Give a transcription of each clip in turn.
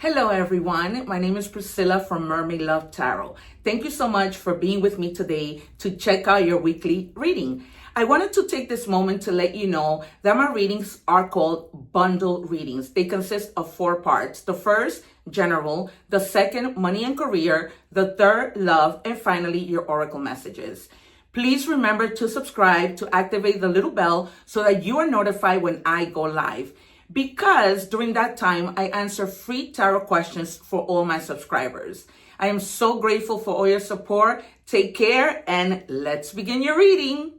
Hello everyone, my name is Priscilla from Mermaid Love Tarot. Thank you so much for being with me today to check out your weekly reading. I wanted to take this moment to let you know that my readings are called bundle readings. They consist of 4 parts. The first, general. The second, money and career. The third, love. And finally, your oracle messages. Please remember to subscribe, to activate the little bell so that you are notified when I go live. Because during that time, I answer free tarot questions for all my subscribers. I am so grateful for all your support. Take care and let's begin your reading.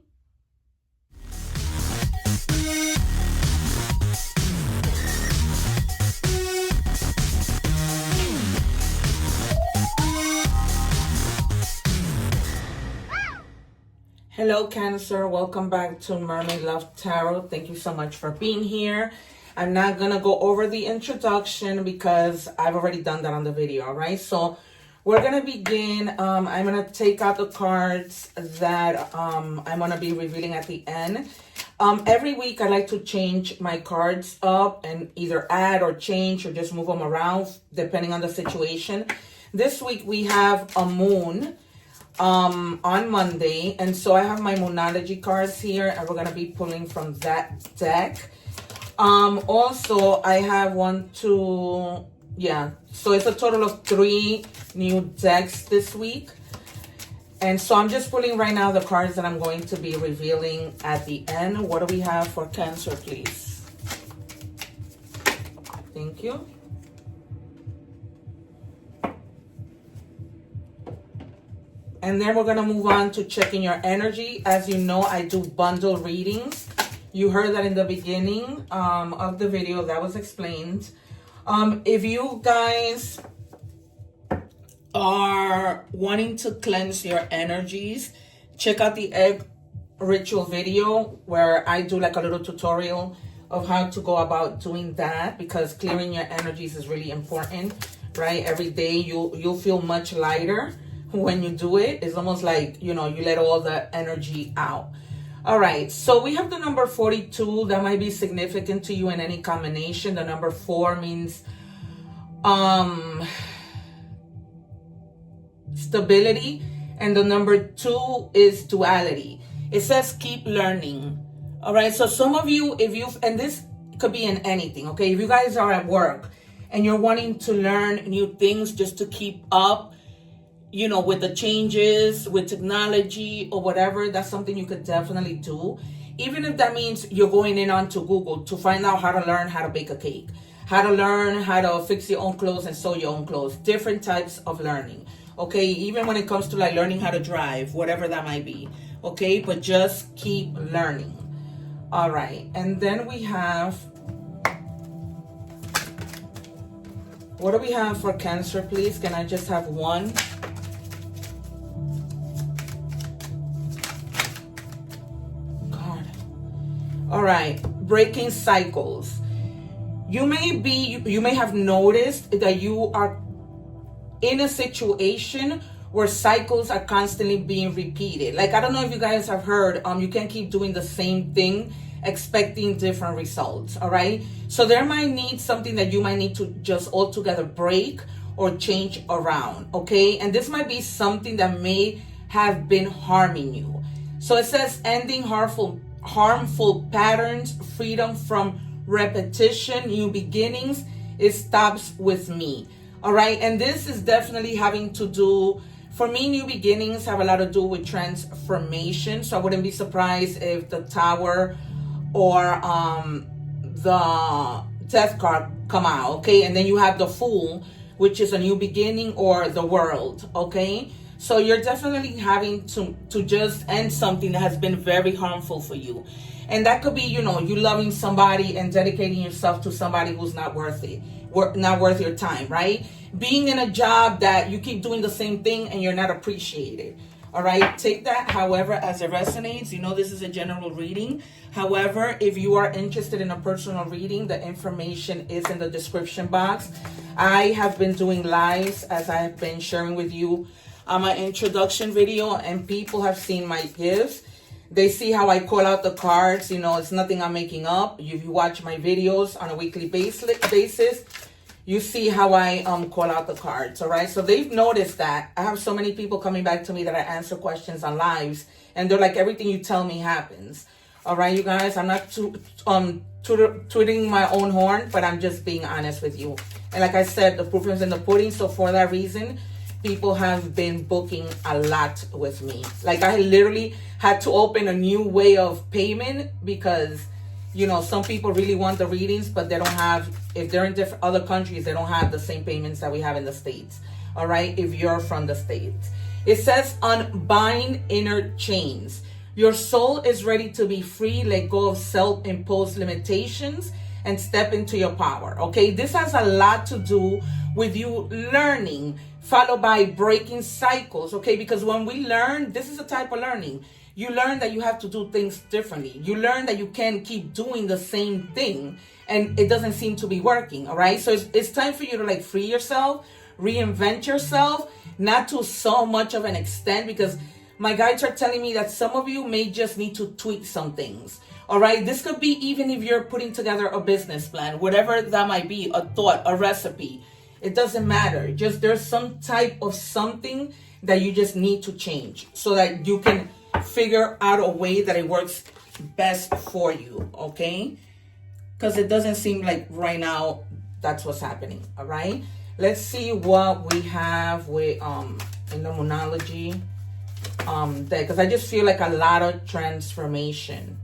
Hello, Cancer. Welcome back to Mermaid Love Tarot. Thank you so much for being here. I'm not going to go over the introduction because I've already done that on the video, all right? So we're going to begin. I'm going to take out the cards that I'm going to be revealing at the end. Every week, I like to change my cards up and either add or change or just move them around depending on the situation. This week, we have a moon on Monday. And so I have my moonology cards here and we're going to be pulling from that deck. Also, I have so it's a total of 3 new decks this week. And so I'm just pulling right now the cards that I'm going to be revealing at the end. What do we have for Cancer, please? Thank you. And then we're going to move on to checking your energy. As you know, I do bundle readings. You heard that in the beginning of the video, that was explained. If you guys are wanting to cleanse your energies, check out the egg ritual video where I do like a little tutorial of how to go about doing that, because clearing your energies is really important, right? Every day you'll feel much lighter when you do it. It's almost like, you let all the energy out. All right, so we have the number 42. That might be significant to you in any combination. The number 4 means stability, and the number 2 is duality. It says keep learning. All right, so some of you, and this could be in anything, okay? If you guys are at work and you're wanting to learn new things just to keep up, with the changes, with technology or whatever, that's something you could definitely do. Even if that means you're going in onto Google to find out how to learn how to bake a cake, how to learn how to fix your own clothes and sew your own clothes, different types of learning, okay? Even when it comes to like learning how to drive, whatever that might be, okay? But just keep learning. All right, and then we have, what do we have for Cancer, please? Can I just have one? All right, breaking cycles. You may have noticed that you are in a situation where cycles are constantly being repeated. Like, I don't know if you guys have heard, you can't keep doing the same thing expecting different results, all right? So there might need something that you might need to just altogether break or change around, okay? And this might be something that may have been harming you. So it says ending harmful patterns, freedom from repetition, new beginnings. It stops with me. All right. And this is definitely having to do, for me, new beginnings have a lot to do with transformation. So I wouldn't be surprised if the Tower or the Death card come out. Okay. And then you have the Fool, which is a new beginning, or the World. Okay. So you're definitely having to just end something that has been very harmful for you. And that could be, you loving somebody and dedicating yourself to somebody who's not worth it, not worth your time, right? Being in a job that you keep doing the same thing and you're not appreciated. All right, take that however as it resonates. This is a general reading. However, if you are interested in a personal reading, the information is in the description box. I have been doing lives, as I have been sharing with you my introduction video, and people have seen my gifts. They see how I call out the cards. It's nothing I'm making up. If you watch my videos on a weekly basis, you see how I call out the cards, all right? So they've noticed that I have so many people coming back to me that I answer questions on lives, and they're like, everything you tell me happens. All right, you guys, I'm not tooting my own horn, but I'm just being honest with you. And like I said, the proof is in the pudding. So for that reason, people have been booking a lot with me. Like I literally had to open a new way of payment because, you know, some people really want the readings, but they don't have, if they're in different other countries, they don't have the same payments that we have in the States. All right, if you're from the States. It says, unbind inner chains. Your soul is ready to be free, let go of self-imposed limitations, and step into your power. Okay, this has a lot to do with you learning, followed by breaking cycles. Okay, because when we learn, this is a type of learning. You learn that you have to do things differently. You learn that you can't keep doing the same thing and it doesn't seem to be working. All right, so it's time for you to like free yourself, reinvent yourself, not to so much of an extent, because my guides are telling me that some of you may just need to tweak some things. All right, this could be even if you're putting together a business plan, whatever that might be, a thought, a recipe. It doesn't matter. Just there's some type of something that you just need to change so that you can figure out a way that it works best for you. Okay, because it doesn't seem like right now that's what's happening. All right, let's see what we have with in the Moonology deck, because I just feel like a lot of transformation.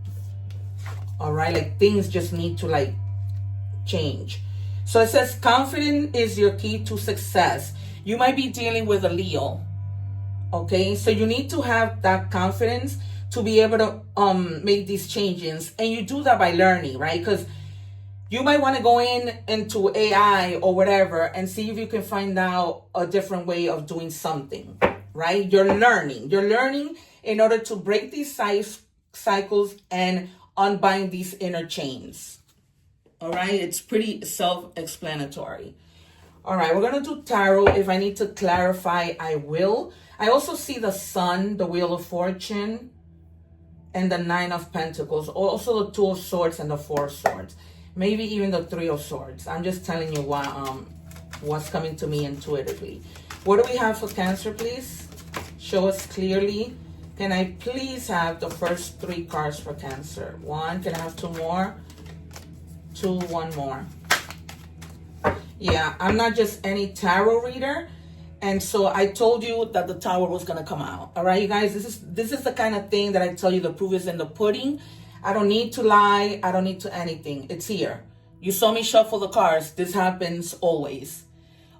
All right, like things just need to like change. So it says confidence is your key to success. You might be dealing with a Leo. Okay, so you need to have that confidence to be able to make these changes, and you do that by learning, right? Because you might want to go into AI or whatever and see if you can find out a different way of doing something, right? You're learning in order to break these cycles and unbind these inner chains. All right, it's pretty self-explanatory. All right, we're going to do tarot. If I need to clarify, I will. I also see the Sun, the Wheel of Fortune, and the Nine of Pentacles. Also the Two of Swords and the Four of Swords. Maybe even the Three of Swords. I'm just telling you what what's coming to me intuitively. What do we have for Cancer, please? Show us clearly. Can I please have the first 3 cards for Cancer? 1, can I have 2 more? 2, 1 more. Yeah, I'm not just any tarot reader. And so I told you that the Tower was going to come out. All right, you guys, this is the kind of thing that I tell you the proof is in the pudding. I don't need to lie. I don't need to anything. It's here. You saw me shuffle the cards. This happens always.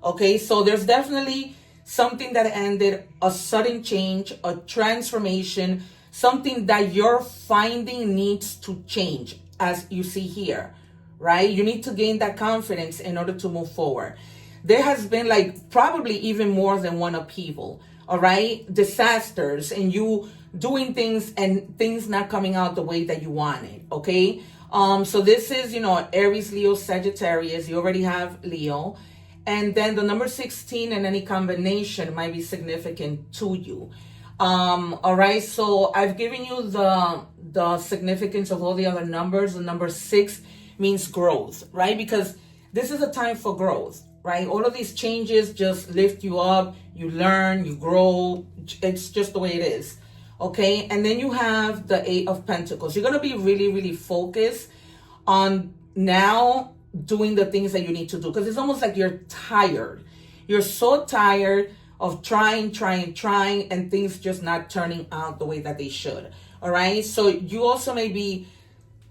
Okay, so there's definitely something that ended, a sudden change, a transformation, something that you're finding needs to change, as you see here, right? You need to gain that confidence in order to move forward. There has been like probably even more than one upheaval, all right? Disasters and you doing things and things not coming out the way that you wanted, okay? So this is, you know, Aries, Leo, Sagittarius. You already have Leo. And then the number 16 and any combination might be significant to you. All right, so I've given you the significance of all the other numbers. The number 6 means growth, right? Because this is a time for growth, right? All of these changes just lift you up, you learn, you grow. It's just the way it is, okay? And then you have the 8 of Pentacles. You're going to be really, really focused on now doing the things that you need to do, because it's almost like you're tired. You're so tired of trying, and things just not turning out the way that they should, all right? So you also may be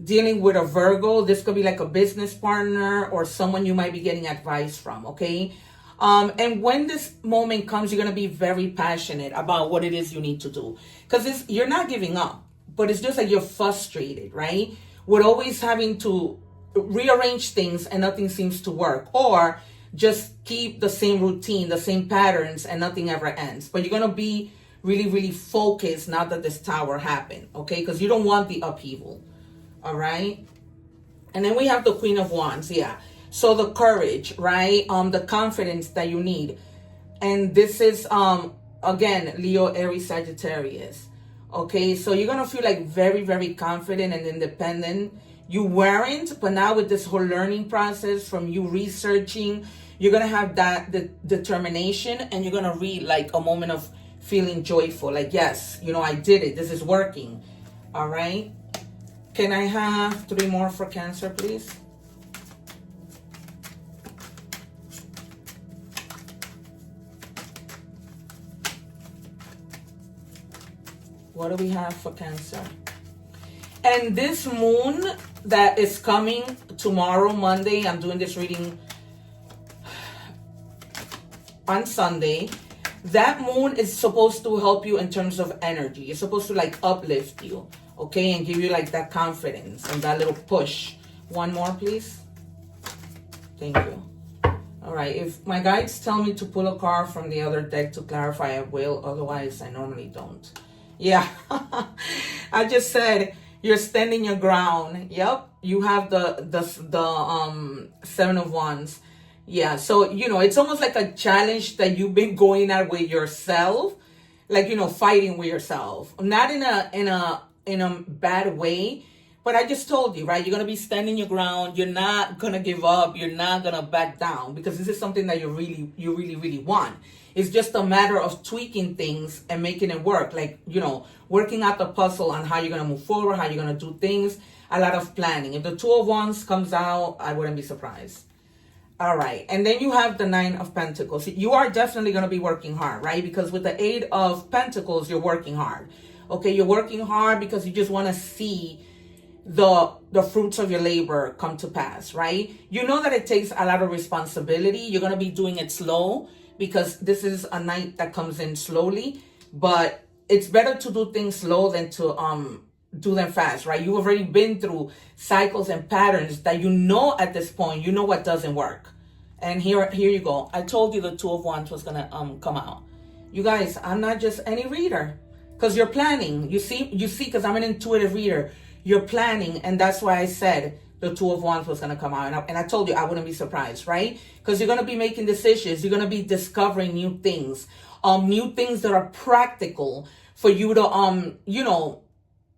dealing with a Virgo. This could be like a business partner or someone you might be getting advice from, okay? And when this moment comes, you're going to be very passionate about what it is you need to do, because you're not giving up, but it's just like you're frustrated, right? With always having to rearrange things and nothing seems to work, or just keep the same routine, the same patterns, and nothing ever ends. But you're going to be really, really focused now that this Tower happened, okay? Because you don't want the upheaval. All right. And then we have the Queen of Wands. Yeah. So the courage, right? The confidence that you need. And this is, again, Leo, Aries, Sagittarius. Okay. So you're going to feel like very, very confident and independent. You weren't, but now with this whole learning process from you researching, you're going to have that determination, and you're going to read like a moment of feeling joyful. Like, yes, you know, I did it. This is working. All right. Can I have 3 more for Cancer, please? What do we have for Cancer? And this moon that is coming tomorrow, Monday, I'm doing this reading on Sunday. That moon is supposed to help you in terms of energy. It's supposed to like uplift you, okay? And give you like that confidence and that little push. 1 more, please. Thank you. All right, if my guides tell me to pull a card from the other deck to clarify, I will. Otherwise, I normally don't. Yeah, I just said you're standing your ground. Yep, you have the 7 of Wands. Yeah, so you know it's almost like a challenge that you've been going at with yourself, like you know fighting with yourself. Not in a bad way, but I just told you, right? You're gonna be standing your ground. You're not gonna give up. You're not gonna back down because this is something that you really want. It's just a matter of tweaking things and making it work. Like, you know, working out the puzzle on how you're going to move forward, how you're going to do things. A lot of planning. If the 2 of Wands comes out, I wouldn't be surprised. All right. And then you have the 9 of Pentacles. You are definitely going to be working hard, right? Because with the 8 of Pentacles, you're working hard. Okay, you're working hard because you just want to see the fruits of your labor come to pass, right? You know that it takes a lot of responsibility. You're going to be doing it slow, because this is a night that comes in slowly, but it's better to do things slow than to do them fast, right? You've already been through cycles and patterns that you know at this point, you know what doesn't work. And here you go. I told you the 2 of Wands was gonna come out. You guys, I'm not just any reader, because you're planning. You see, because I'm an intuitive reader. You're planning, and that's why I said the 2 of Wands was going to come out. And I told you I wouldn't be surprised, right? Because you're going to be making decisions. You're going to be discovering new things that are practical for you to, you know,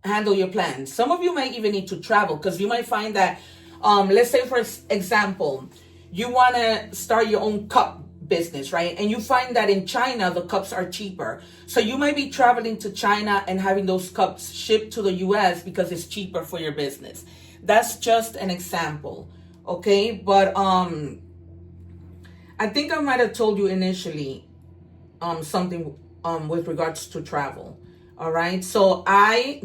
handle your plans. Some of you might even need to travel, because you might find that, let's say, for example, you want to start your own cup business, right? And you find that in China, the cups are cheaper. So you might be traveling to China and having those cups shipped to the US because it's cheaper for your business. That's just an example, okay? But I think I might have told you initially something with regards to travel, all right? So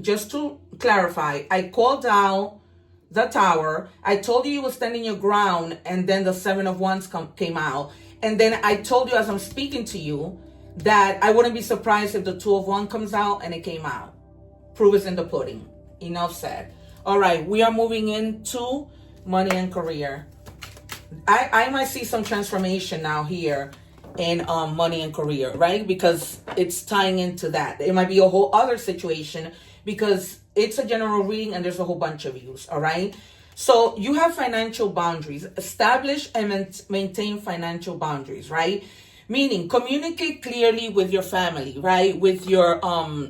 just to clarify, I called out the Tower. I told you were standing your ground, and then the 7 of Wands came out. And then I told you as I'm speaking to you that I wouldn't be surprised if the 2 of Wands comes out, and it came out. Proof is in the pudding. Enough said. All right, we are moving into money and career. I might see some transformation now here in money and career, right? Because it's tying into that. It might be a whole other situation because it's a general reading and there's a whole bunch of views, all right? So you have financial boundaries. Establish and maintain financial boundaries, right? Meaning communicate clearly with your family, right? With your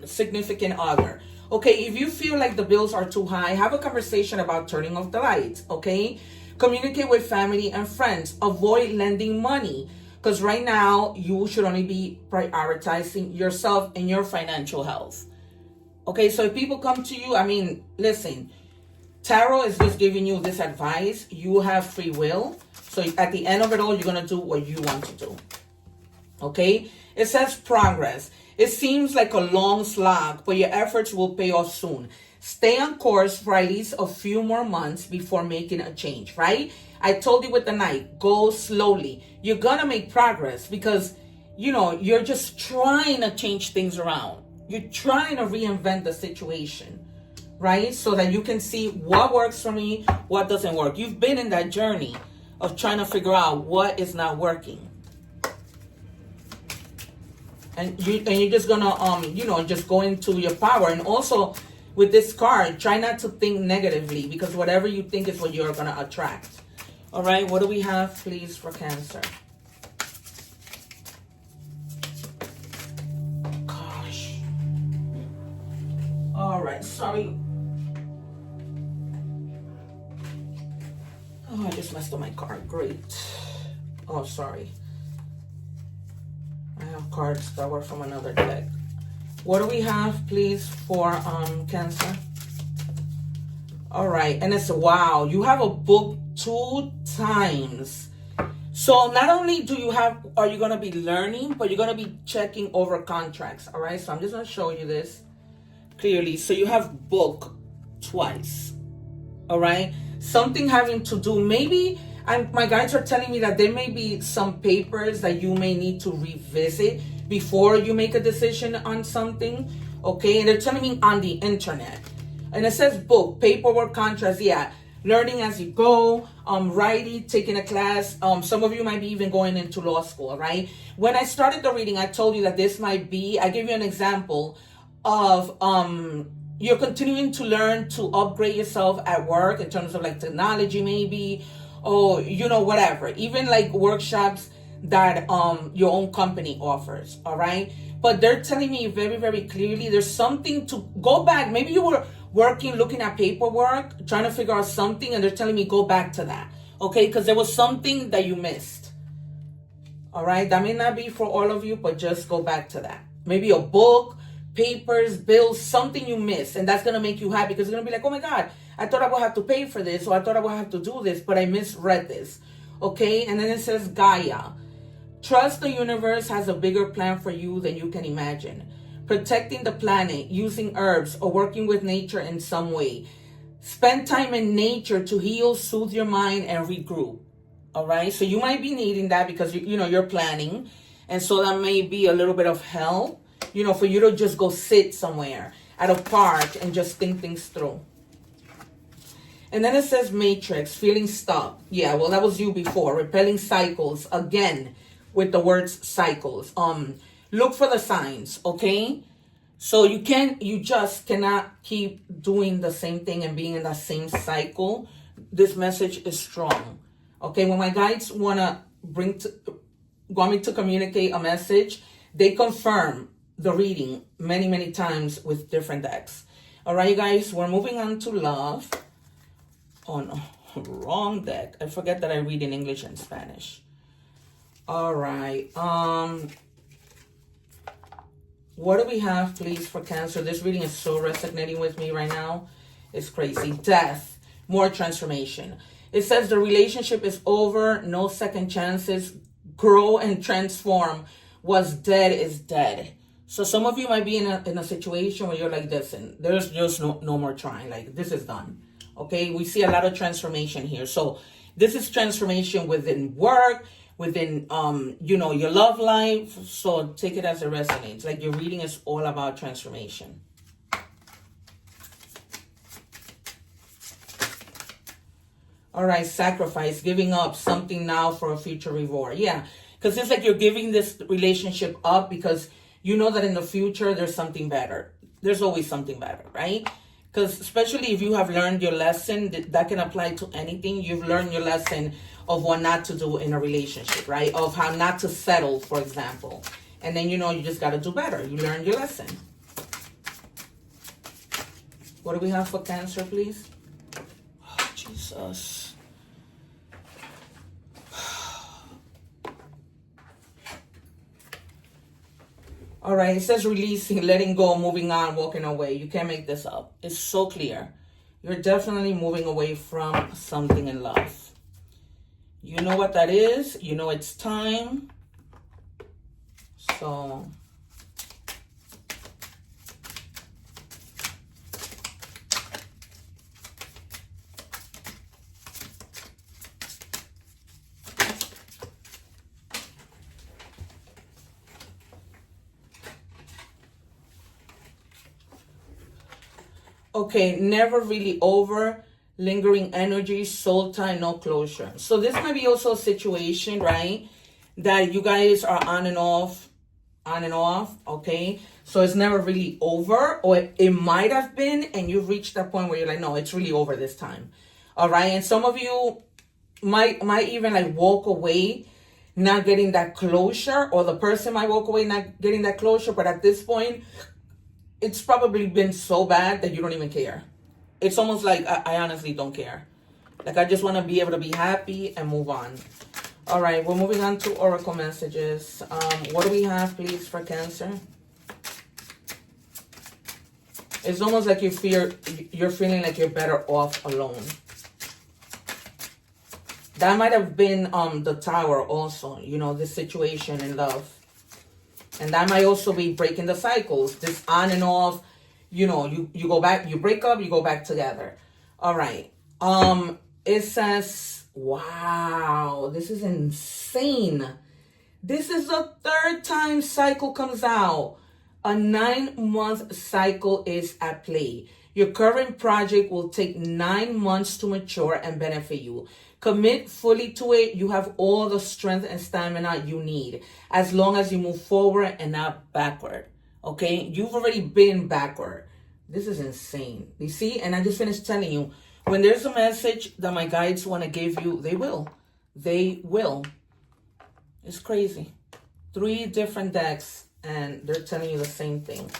significant other. Okay, if you feel like the bills are too high, have a conversation about turning off the lights, okay? Communicate with family and friends. Avoid lending money, because right now you should only be prioritizing yourself and your financial health. Okay, so if people come to you, I mean, listen, Tarot is just giving you this advice. You have free will. So at the end of it all, you're going to do what you want to do. Okay, it says progress. It seems like a long slog, but your efforts will pay off soon. Stay on course for at least a few more months before making a change, right? I told you with the Knight, go slowly. You're going to make progress because, you know, you're just trying to change things around. You're trying to reinvent the situation, right? So that you can see what works for me, what doesn't work. You've been in that journey of trying to figure out what is not working. And you're just gonna you know, just go into your power. And also with this card, try not to think negatively, because whatever you think is what you're gonna attract. All right, what do we have, please, for Cancer? Gosh. All right, sorry. messed up my card. Great. Oh, sorry. I have cards that were from another deck. What do we have, please, for Cancer? All right, and it's wow. You have a book 2 times. So not only are you gonna be learning, but you're gonna be checking over contracts. All right. So I'm just gonna show you this clearly. So you have book twice. All right. Something having to do, maybe my guides are telling me that there may be some papers that you may need to revisit before you make a decision on something. Okay. And they're telling me on the internet. And it says book, paperwork, contracts. Yeah. Learning as you go, writing, taking a class. Some of you might be even going into law school, right? When I started the reading, I told you that this might be, I gave you an example of you're continuing to learn to upgrade yourself at work in terms of like technology maybe, or whatever, even like workshops that your own company offers. All right, but they're telling me very, very clearly there's something to go back. Maybe you were working, looking at paperwork, trying to figure out something, and they're telling me go back to that. Okay, because there was something that you missed. All right, that may not be for all of you, but just go back to that. Maybe a book, papers, bills, something you missed, and that's gonna make you happy because it's gonna be like, oh my God, I thought I would have to pay for this, or I thought I would have to do this, but I misread this. Okay, and then it says Gaia. Trust the universe has a bigger plan for you than you can imagine. Protecting the planet, using herbs, or working with nature in some way. Spend time in nature to heal, soothe your mind, and regroup. All right, so you might be needing that because you're planning, and so that may be a little bit of help, for you to just go sit somewhere at a park and just think things through. And then it says matrix, feeling stuck. Yeah, well, that was you before. Repelling cycles, again, with the words cycles. Look for the signs, okay? So you just cannot keep doing the same thing and being in that same cycle. This message is strong, okay? When my guides want me to communicate a message, they confirm the reading many, many times with different decks. All right, you guys, we're moving on to love. Oh no, wrong deck. I forget that I read in English and Spanish. All right. What do we have, please, for Cancer? This reading is so resonating with me right now. It's crazy. Death, more transformation. It says the relationship is over, no second chances. Grow and transform. What's dead is dead. So some of you might be in a situation where you're like this, and there's just no more trying. Like, this is done. Okay, we see a lot of transformation here. So this is transformation within work, within your love life. So take it as it resonates. Like, your reading is all about transformation. All right, sacrifice, giving up something now for a future reward. Yeah, because it's like you're giving this relationship up because you know that in the future there's something better. There's always something better, right? Because especially if you have learned your lesson, that can apply to anything. You've learned your lesson of what not to do in a relationship, right? Of how not to settle, for example. And then, you just got to do better. You learned your lesson. What do we have for Cancer, please? Oh, Jesus. All right, it says releasing, letting go, moving on, walking away. You can't make this up. It's so clear. You're definitely moving away from something in love. You know what that is. You know it's time. So okay, never really over, lingering energy, soul tie, no closure. So this might be also a situation, right, that you guys are on and off, okay? So it's never really over, or it might have been, and you've reached that point where you're like, no, it's really over this time, all right? And some of you might even like walk away not getting that closure, or the person might walk away not getting that closure, but at this point, it's probably been so bad that you don't even care. It's almost like I honestly don't care. Like, I just want to be able to be happy and move on. All right, we're moving on to oracle messages. What do we have, please, for Cancer? It's almost like you're feeling like you're better off alone. That might have been the Tower also, you know, this situation in love. And that might also be breaking the cycles, this on and off, you know, you go back, you break up, you go back together. All right. It says, wow, this is insane. This is the third time cycle comes out. A 9-month cycle is at play. Your current project will take 9 months to mature and benefit you. Commit fully to it. You have all the strength and stamina you need, as long as you move forward and not backward. Okay? You've already been backward. This is insane. You see? And I just finished telling you, when there's a message that my guides want to give you, they will. They will. It's crazy. 3 different decks, and they're telling you the same thing.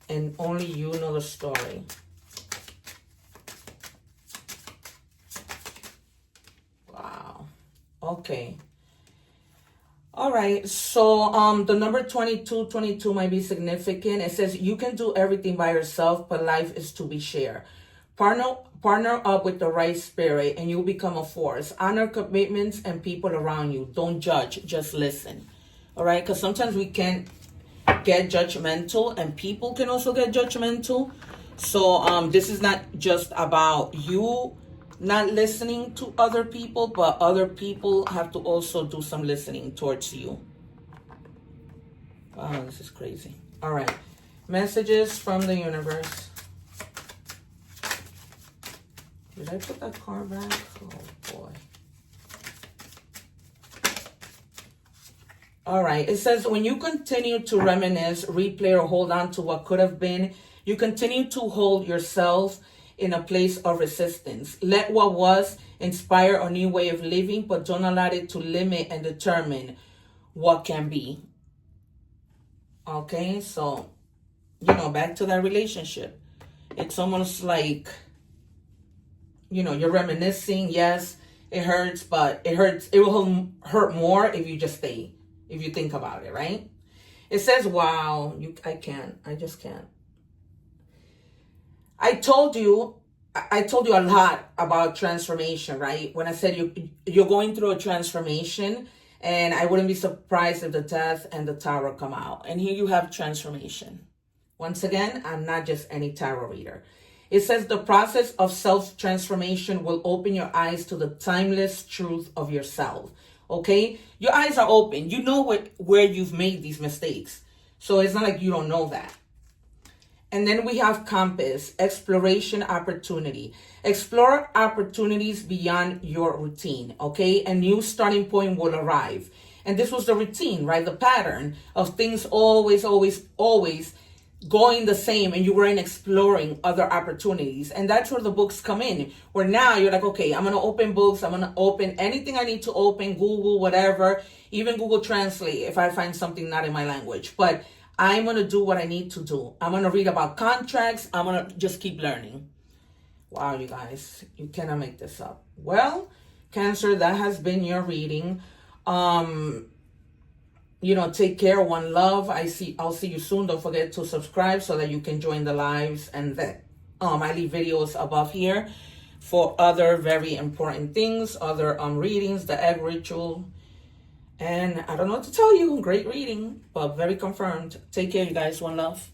And only you know the story. Wow. Okay. All right. So the number 22 might be significant. It says you can do everything by yourself, but life is to be shared. Partner up with the right spirit and you'll become a force. Honor commitments and people around you. Don't judge, just listen. All right? Because sometimes we can get judgmental and people can also get judgmental. So this is not just about you not listening to other people, but other people have to also do some listening towards you. Wow, this is crazy. All right. Messages from the universe. Did I put that card back? Oh, boy. All right. It says, when you continue to reminisce, replay, or hold on to what could have been, you continue to hold yourself in a place of resistance. Let what was inspire a new way of living, but don't allow it to limit and determine what can be. Okay, so, you know, back to that relationship. It's almost like, you know, you're reminiscing. Yes, it hurts, but it will hurt more if you just stay, if you think about it, right? It says, wow, I just can't. I told you a lot about transformation, right? When I said you're going through a transformation, and I wouldn't be surprised if the Death and the Tower come out. And here you have transformation. Once again, I'm not just any tarot reader. It says the process of self-transformation will open your eyes to the timeless truth of yourself. Okay? Your eyes are open. You know where you've made these mistakes. So it's not like you don't know that. And then we have Compass, exploration opportunity. Explore opportunities beyond your routine, okay? A new starting point will arrive. And this was the routine, right? The pattern of things always going the same, and you weren't exploring other opportunities. And that's where the books come in, where now you're like, okay, I'm going to open books. I'm going to open anything I need to open, Google, whatever, even Google Translate if I find something not in my language. But I'm going to do what I need to do. I'm going to read about contracts. I'm going to just keep learning. Wow, you guys, you cannot make this up. Well, Cancer, that has been your reading. You know, take care, one love. I'll see you soon. Don't forget to subscribe so that you can join the lives, and that I leave videos above here for other very important things, other readings, the egg ritual. And I don't know what to tell you. Great reading, but very confirmed. Take care, you guys. One love.